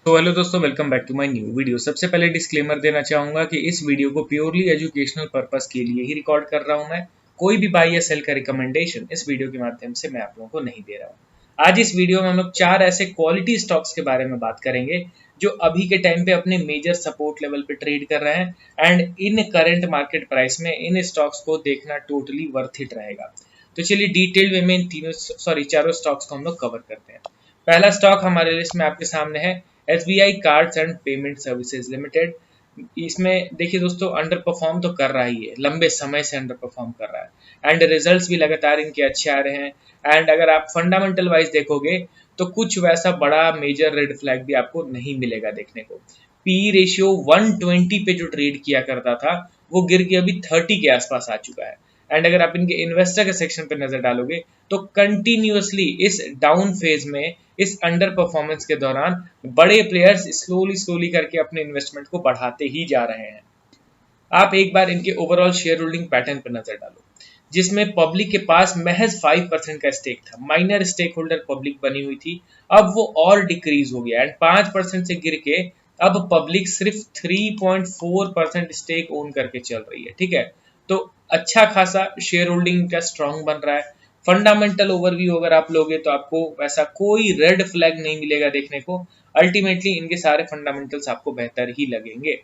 तो हेलो दोस्तों, welcome back to my new video. सबसे पहले डिस्क्लेमर देना चाहूंगा कि इस वीडियो को प्योरली एजुकेशनल पर्पस के लिए ही रिकॉर्ड कर रहा हूं मैं। कोई भी बाय या सेल का रिकमेंडेशन इस वीडियो के माध्यम से मैं आप लोगों को नहीं दे रहा हूं। आज इस वीडियो में हम लोग 4 ऐसे क्वालिटी स्टॉक्स के बारे में बात करेंगे जो अभी के टाइम पे अपने मेजर सपोर्ट लेवल पे ट्रेड कर रहे हैं and in current market price में इन स्टॉक्स को देखना टोटली वर्थ इट रहेगा। तो चलिए डिटेल वे में इन चारों स्टॉक्स को हम लोग कवर करते हैं। पहला स्टॉक हमारे लिस्ट में आपके सामने है SBI cards and payment services limited. इसमें देखिए दोस्तों, अंडर परफॉर्म तो कर रहा ही है, लंबे समय से अंडर परफॉर्म कर रहा है एंड रिजल्ट्स भी लगातार इनके अच्छे आ रहे हैं। एंड अगर आप फंडामेंटल वाइज देखोगे तो कुछ वैसा बड़ा मेजर रेड फ्लैग भी आपको नहीं मिलेगा देखने को। पी रेशियो 120 पे जो ट्रेड किया करता था वो गिर के अभी 30 के आसपास आ चुका है। एंड अगर आप इनके इन्वेस्टर के सेक्शन पे नजर डालोगे तो कंटिन्यूअसली इस डाउन फेज में, इस अंडर परफॉर्मेंस के दौरान बड़े प्लेयर्स स्लोली करके अपने इन्वेस्टमेंट को बढ़ाते ही जा रहे हैं। आप एक बार इनके ओवरऑल शेयर होल्डिंग पैटर्न पर नजर डालो, जिसमें पब्लिक के पास महज 5% का स्टेक था, माइनर स्टेक होल्डर पब्लिक बनी हुई थी। अब वो और डिक्रीज हो गया एंड 5% से गिर के अब पब्लिक सिर्फ 3.4% स्टेक ओन करके चल रही है। ठीक है, तो अच्छा खासा शेयर होल्डिंग का स्ट्रांग बन रहा है। फंडामेंटल ओवरव्यू अगर आप लोगे तो आपको वैसा कोई रेड फ्लैग नहीं मिलेगा देखने को। अल्टीमेटली इनके सारे फंडामेंटल्स आपको बेहतर ही लगेंगे,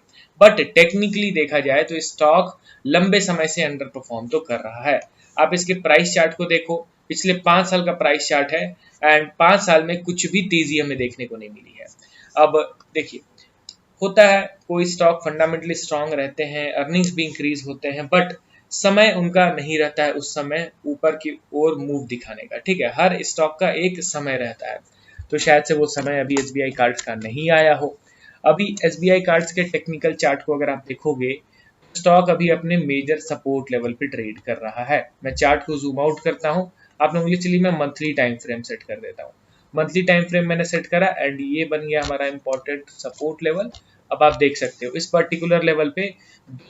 बट टेक्निकली देखा जाए तो स्टॉक लंबे समय से अंडर परफॉर्म तो कर रहा है। आप इसके प्राइस चार्ट को देखो, पिछले 5 साल का प्राइस चार्ट है एंड 5 साल में कुछ भी तेजी हमें देखने को नहीं मिली है। अब देखिए, होता है कोई स्टॉक फंडामेंटली स्ट्रांग रहते हैं, अर्निंग्स भी इंक्रीज होते हैं, बट समय उनका नहीं रहता है उस समय ऊपर की ओर मूव दिखाने का। ठीक है, हर स्टॉक का एक समय रहता है, तो शायद से वो समय अभी SBI कार्ड्स का नहीं आया हो। अभी SBI कार्ड्स के टेक्निकल चार्ट को अगर आप देखोगे, स्टॉक अभी अपने मेजर सपोर्ट लेवल पे ट्रेड कर रहा है। मैं चार्ट को जूम आउट करता हूँ आप लोगों के लिए। चलिए मैं मंथली टाइम फ्रेम सेट कर देता हूँ। मंथली टाइम फ्रेम मैंने सेट करा एंड ये बन गया हमारा इंपॉर्टेंट सपोर्ट लेवल। अब आप देख सकते हो इस पर्टिकुलर लेवल पे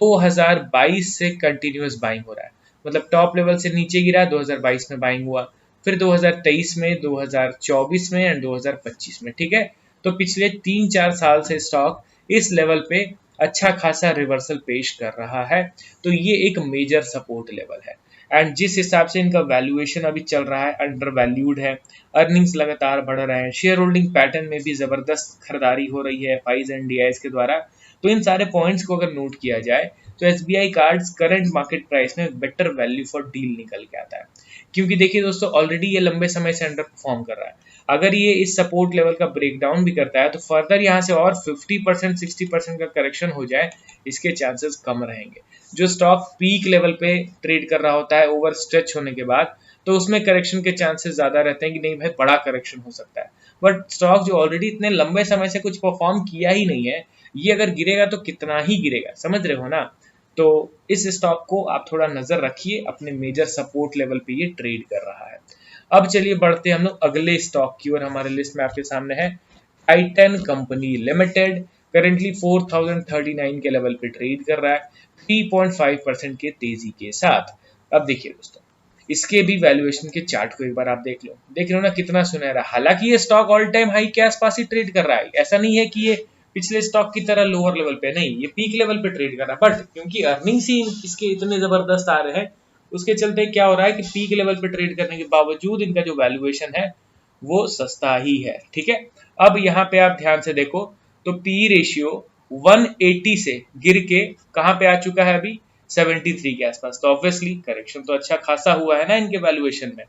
2022 से कंटिन्यूअस बाइंग हो रहा है। मतलब टॉप लेवल से नीचे गिरा, 2022 में बाइंग हुआ, फिर 2023 में, 2024 में एंड 2025 में। ठीक है, तो पिछले 3-4 साल से स्टॉक इस लेवल पे अच्छा खासा रिवर्सल पेश कर रहा है। तो ये एक मेजर सपोर्ट लेवल है एंड जिस हिसाब से इनका वैल्यूएशन अभी चल रहा है, अंडर वैल्यूड है, अर्निंग्स लगातार बढ़ रहे हैं, शेयर होल्डिंग पैटर्न में भी जबरदस्त खरीदारी हो रही है FIs एंड DIs के द्वारा। तो इन सारे पॉइंट्स को अगर नोट किया जाए तो SBI cards current market price में बेटर वैल्यू फॉर डील निकल के आता है। क्योंकि देखिए दोस्तों, ऑलरेडी ये लंबे समय से अंडर परफॉर्म कर रहा है। अगर ये इस सपोर्ट लेवल का ब्रेकडाउन भी करता है तो फर्दर यहाँ से और 50% 60% का करेक्शन हो जाए, इसके चांसेस कम रहेंगे। जो स्टॉक पीक लेवल पे ट्रेड कर रहा होता है ओवर स्ट्रेच होने के बाद, तो उसमें करेक्शन के चांसेस ज्यादा रहते हैं कि नहीं भाई, बड़ा करेक्शन हो सकता है। बट स्टॉक जो ऑलरेडी इतने लंबे समय से कुछ परफॉर्म किया ही नहीं है, ये अगर गिरेगा तो कितना ही गिरेगा, समझ रहे हो ना। तो इस स्टॉक को आप थोड़ा नजर रखिए, अपने मेजर सपोर्ट लेवल पे ये ट्रेड कर रहा है। अब चलिए बढ़ते हैं हम लोग अगले स्टॉक की ओर। हमारे लिस्ट में आपके सामने है टाइटन कंपनी लिमिटेड। करेंटली 4039 के लेवल पे ट्रेड कर रहा है 3.5% के तेजी के साथ। अब देखिए दोस्तों, इसके भी वैल्यूएशन के चार्ट को एक बार आप देख लो, देख लो ना कितना सुनहरा। हालांकि ये स्टॉक ऑल टाइम हाई के आसपास ही ट्रेड कर रहा है, ऐसा नहीं है कि ये पिछले स्टॉक की तरह लोअर लेवल पे, नहीं, ये पीक लेवल पे ट्रेड कर रहा है। बट क्योंकि अर्निंग्स ही इसके इतने जबरदस्त आ रहे हैं, उसके चलते क्या हो रहा है कि पीक लेवल पे ट्रेड करने के बावजूद इनका जो वैल्यूएशन है वो सस्ता ही है। ठीक है, अब यहाँ पे आप ध्यान से देखो तो पी रेशियो 180 से गिर के कहाँ पे आ चुका है अभी 73 के आसपास। तो ऑब्वियसली करेक्शन तो अच्छा खासा हुआ है ना इनके वैल्यूएशन में।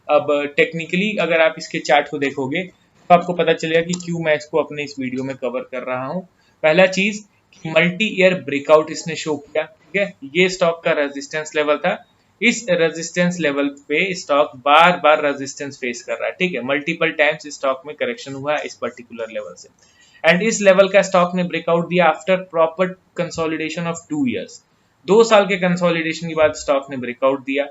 अब टेक्निकली अगर आप इसके चार्ट को देखोगे तो आपको पता चलेगा कि क्यों मैं इसको अपने इस वीडियो में कवर कर रहा हूँ। पहला चीज, मल्टी ईयर ब्रेकआउट इसने शो किया। ठीक है, ये स्टॉक का रेजिस्टेंस लेवल था, इस रेजिस्टेंस लेवल पे स्टॉक बार बार रेजिस्टेंस फेस कर रहा है। ठीक है, मल्टीपल टाइम्स स्टॉक में करेक्शन हुआ है इस पर्टिकुलर लेवल से एंड इस लेवल का स्टॉक ने ब्रेकआउट दिया after proper consolidation of 2 years. 2 साल के कंसोलिडेशन के बाद स्टॉक ने ब्रेकआउट दिया,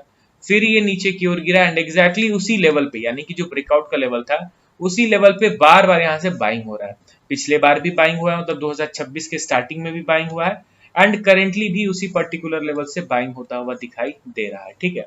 फिर ये नीचे की ओर गिरा एंड एग्जैक्टली उसी लेवल पे, यानी कि जो ब्रेकआउट का लेवल था उसी लेवल पे बार बार यहाँ से बाइंग हो रहा है। पिछले बार भी बाइंग हुआ है, मतलब 2026 के स्टार्टिंग में भी बाइंग हुआ है एंड करेंटली भी उसी पर्टिकुलर लेवल से बाइंग होता हुआ दिखाई दे रहा है। ठीक है,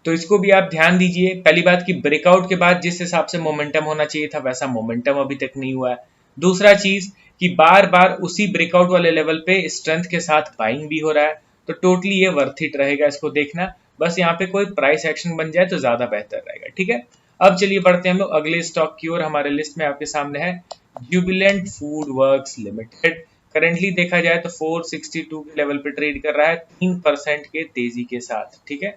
तो इसको भी आप ध्यान दीजिए। पहली बात कि ब्रेकआउट के बाद जिस हिसाब से मोमेंटम होना चाहिए था वैसा मोमेंटम अभी तक नहीं हुआ है। दूसरा चीज कि बार बार उसी ब्रेकआउट वाले लेवल पे स्ट्रेंथ के साथ बाइंग भी हो रहा है, तो टोटली ये वर्थ इट रहेगा इसको देखना। बस यहाँ पे कोई प्राइस एक्शन बन जाए तो ज्यादा बेहतर रहेगा, ठीक है। अब चलिए बढ़ते हैं हम लोग अगले स्टॉक की ओर। हमारे लिस्ट में आपके सामने है Jubilant food works limited. Currently देखा जाए तो 462 के लेवल पे ट्रेड कर रहा है 3% के तेजी के साथ, ठीक है।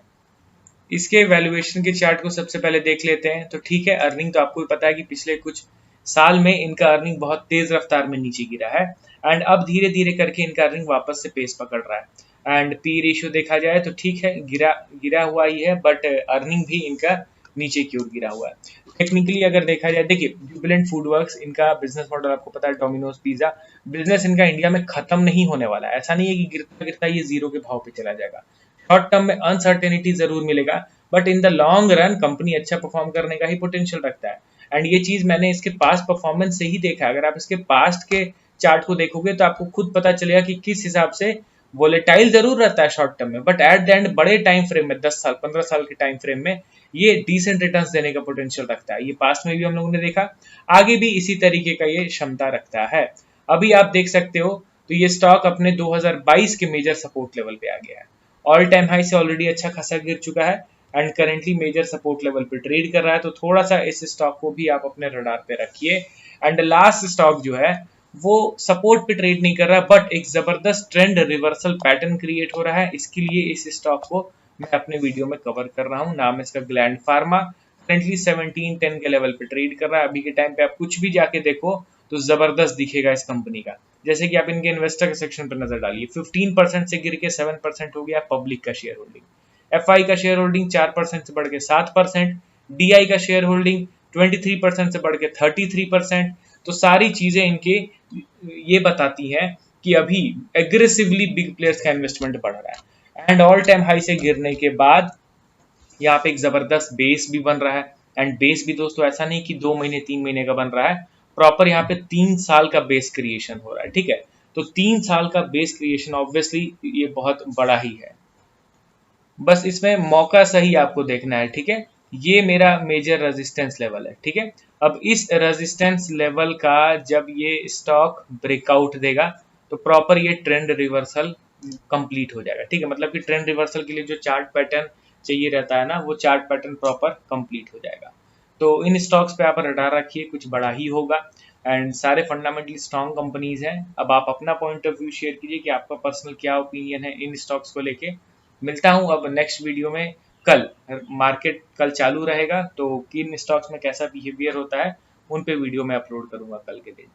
इसके वैल्यूएशन के चार्ट को सबसे पहले देख लेते हैं। तो ठीक है, अर्निंग तो आपको भी पता है कि पिछले कुछ साल में इनका अर्निंग बहुत तेज रफ्तार में नीचे गिरा है, एंड अब धीरे धीरे करके इनका अर्निंग वापस से पेस पकड़ रहा है। एंड पी रेशियो देखा जाए तो ठीक है, गिरा गिरा हुआ ही है, बट अर्निंग भी इनका नीचे की ओर गिरा हुआ है। टेक्निकली अगर देखा जाए, देखिए जुबिलेंट फूड वर्क्स, इनका बिजनेस मॉडल आपको पता है, डोमिनोज पिज्जा बिजनेस इनका इंडिया में खत्म नहीं होने वाला है। ऐसा नहीं है कि गिरता गिरता ये जीरो के भाव पे चला जाएगा। शॉर्ट टर्म में अनसर्टेनिटी जरूर मिलेगा, but in the long run company अच्छा परफॉर्म करने का ही पोटेंशियल रखता है। एंड ये चीज मैंने इसके पास्ट परफॉर्मेंस से ही देखा है। अगर आप इसके पास्ट के चार्ट को देखोगे तो आपको खुद पता चलेगा कि किस हिसाब से वोलेटाइल जरूर रहता है शॉर्ट टर्म में, बट एट द एंड बड़े टाइम फ्रेम में 10 साल 15 साल के टाइम फ्रेम में ये डिसेंट रिटर्न्स देने का पोटेंशियल रखता है। ये पास्ट में भी हम लोगों ने देखा, आगे भी इसी तरीके का ये क्षमता रखता है। अभी आप देख सकते हो तो ये स्टॉक अपने 2022 के मेजर सपोर्ट लेवल पे आ गया है। ऑल टाइम हाई से ऑलरेडी अच्छा खासा गिर चुका है and currently major support level पे ट्रेड कर रहा है। तो थोड़ा सा इस स्टॉक को भी आप अपने रडार पे रखिए। एंड लास्ट स्टॉक जो है वो सपोर्ट पे ट्रेड नहीं कर रहा, बट एक जबरदस्त ट्रेंड रिवर्सल पैटर्न क्रिएट हो रहा है। इसके लिए इस स्टॉक को मैं अपने वीडियो में कवर कर रहा हूँ। नाम है इसका ग्लैंड फार्मा। करेंटली 1710 के लेवल पे ट्रेड कर रहा है। अभी के टाइम पे आप कुछ भी जाके देखो तो जबरदस्त दिखेगा इस कंपनी का। जैसे कि आप इनके इन्वेस्टर के सेक्शन पर नजर डालिए, 15% से गिर के 7% हो गया पब्लिक का शेयर होल्डिंग। एफआई का शेयर होल्डिंग 4% से बढ़ के 7%, डीआई का शेयर होल्डिंग 23% से बढ़ के 33%। तो सारी चीजें इनके ये बताती हैं कि अभी एग्रेसिवली बिग प्लेयर्स का इन्वेस्टमेंट बढ़ रहा है। एंड ऑल टाइम हाई से गिरने के बाद यहाँ पे एक जबरदस्त बेस भी बन रहा है। एंड बेस भी दोस्तों ऐसा नहीं कि 2 महीने 3 महीने का बन रहा है, प्रॉपर यहाँ पे 3 साल का बेस क्रिएशन हो रहा है, ठीक है। तो 3 साल का बेस क्रिएशन ऑब्वियसली ये बहुत बड़ा ही है। बस इसमें मौका सही आपको देखना है, ठीक है। ये मेरा मेजर रेजिस्टेंस लेवल है, ठीक है। अब इस रेजिस्टेंस लेवल का जब ये स्टॉक ब्रेकआउट देगा तो प्रॉपर ये ट्रेंड रिवर्सल कंप्लीट हो जाएगा, ठीक है। मतलब कि ट्रेंड रिवर्सल के लिए जो चार्ट पैटर्न चाहिए रहता है ना, वो चार्ट पैटर्न प्रॉपर कंप्लीट हो जाएगा। तो इन स्टॉक्स पे आप रडार रखिए, कुछ बड़ा ही होगा। एंड सारे फंडामेंटली स्ट्रॉन्ग कंपनीज हैं। अब आप अपना पॉइंट ऑफ व्यू शेयर कीजिए कि आपका पर्सनल क्या ओपिनियन है इन स्टॉक्स को लेके। मिलता हूं अब नेक्स्ट वीडियो में। कल मार्केट कल चालू रहेगा, तो किन स्टॉक्स में कैसा बिहेवियर होता है उन पे वीडियो में अपलोड करूंगा कल के दिन।